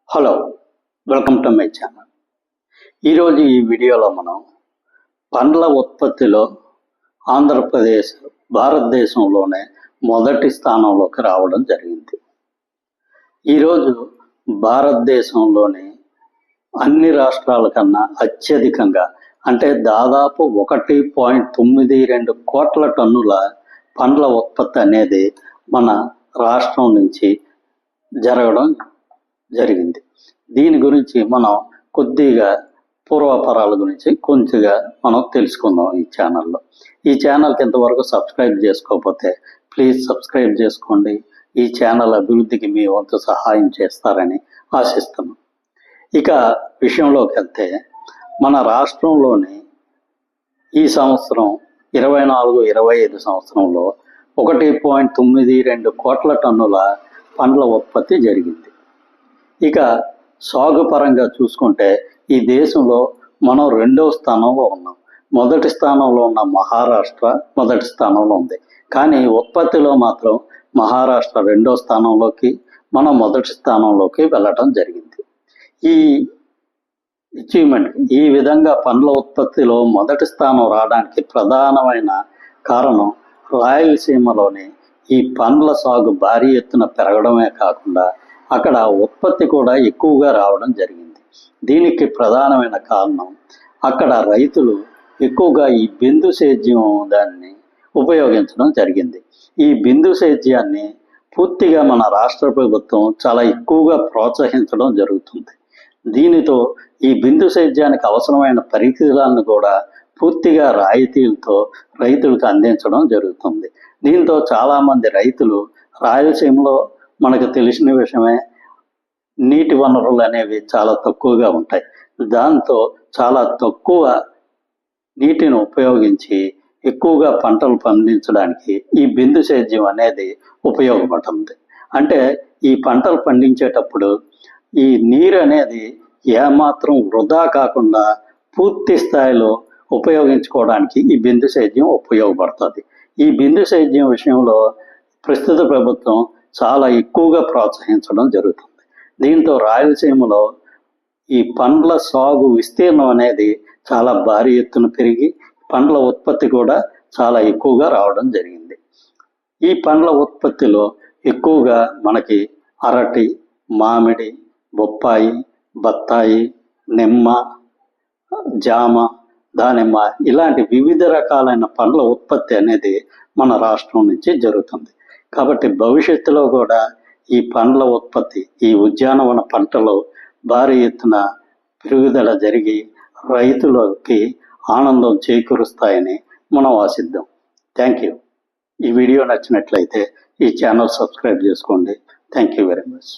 Hello, welcome to my channel. ఈరోజు ఈ వీడియోలో మనం పండ్ల ఉత్పత్తిలో ఆంధ్రప్రదేశ్ భారతదేశంలోనే మొదటి స్థానంలోకి రావడం జరిగింది. ఈరోజు భారతదేశంలోని అన్ని రాష్ట్రాల కన్నా అత్యధికంగా అంటే దాదాపు 1.92 కోట్ల టన్నుల పండ్ల ఉత్పత్తి అనేది మన రాష్ట్రం నుంచి జరగడం జరిగింది. దీని గురించి మనం కొద్దిగా పూర్వపరాల గురించి కొంచెంగా మనం తెలుసుకుందాం ఈ ఛానల్లో. ఈ ఛానల్కి ఇంతవరకు సబ్స్క్రైబ్ చేసుకోకపోతే ప్లీజ్ సబ్స్క్రైబ్ చేసుకోండి. ఈ ఛానల్ అభివృద్ధికి మీ వంతు సహాయం చేస్తారని ఆశిస్తున్నాం. ఇక విషయంలోకి వెళ్తే మన రాష్ట్రంలోని ఈ సంవత్సరం 24-25 సంవత్సరంలో 1.92 కోట్ల టన్నుల పండ్ల ఉత్పత్తి జరిగింది. ఇక సాగు పరంగా చూసుకుంటే ఈ దేశంలో మనం 2వ స్థానంలో ఉన్నాం. మొదటి స్థానంలో ఉన్న మహారాష్ట్ర మొదటి స్థానంలో ఉంది. కానీ ఉత్పత్తిలో మాత్రం మహారాష్ట్ర 2వ స్థానంలోకి, మనం మొదటి స్థానంలోకి వెళ్ళటం జరిగింది. ఈ అచీవ్మెంట్, ఈ విధంగా పండ్ల ఉత్పత్తిలో మొదటి స్థానం రావడానికి ప్రధానమైన కారణం రాయలసీమలోని ఈ పండ్ల సాగు భారీ ఎత్తున పెరగడమే కాకుండా అక్కడ ఉత్పత్తి కూడా ఎక్కువగా రావడం జరిగింది. దీనికి ప్రధానమైన కారణం అక్కడ రైతులు ఎక్కువగా ఈ బిందు సేద్యం దాన్ని ఉపయోగించడం జరిగింది. ఈ బిందు సేద్యాన్ని పూర్తిగా మన రాష్ట్ర ప్రభుత్వం చాలా ఎక్కువగా ప్రోత్సహించడం జరుగుతుంది. దీనితో ఈ బిందు సేద్యానికి అవసరమైన పరికరాలను కూడా పూర్తిగా రాయితీలతో రైతులకు అందించడం జరుగుతుంది. దీంతో చాలామంది రైతులు రాయలసీమలో మనకు తెలిసిన విషయమే, నీటి వనరులు అనేవి చాలా తక్కువగా ఉంటాయి. దాంతో చాలా తక్కువ నీటిని ఉపయోగించి ఎక్కువగా పంటలు పండించడానికి ఈ బిందు సేద్యం అనేది ఉపయోగపడుతుంది. అంటే ఈ పంటలు పండించేటప్పుడు ఈ నీరు అనేది ఏమాత్రం వృధా కాకుండా పూర్తి స్థాయిలో ఉపయోగించుకోవడానికి ఈ బిందు సేద్యం ఉపయోగపడుతుంది. ఈ బిందు సేద్యం విషయంలో ప్రస్తుత ప్రభుత్వం చాలా ఎక్కువగా ప్రోత్సహించడం జరుగుతుంది. దీంతో రాయలసీమలో ఈ పండ్ల సాగు విస్తీర్ణం అనేది చాలా భారీ ఎత్తున పెరిగి పండ్ల ఉత్పత్తి కూడా చాలా ఎక్కువగా రావడం జరిగింది. ఈ పండ్ల ఉత్పత్తిలో ఎక్కువగా మనకి అరటి, మామిడి, బొప్పాయి, బత్తాయి, నిమ్మ, జామ, దానిమ్మ ఇలాంటి వివిధ రకాలైన పండ్ల ఉత్పత్తి అనేది మన రాష్ట్రం నుంచి జరుగుతుంది. కాబట్టి భవిష్యత్తులో కూడా ఈ పండ్ల ఉత్పత్తి, ఈ ఉద్యానవన పంటలు భారీ ఎత్తున పెరుగుదల జరిగి రైతులకి ఆనందం చేకూరుస్తాయని మనం ఆశిద్దాం. Thank you. ఈ వీడియో నచ్చినట్లయితే ఈ ఛానల్ సబ్స్క్రైబ్ చేసుకోండి. Thank you very much.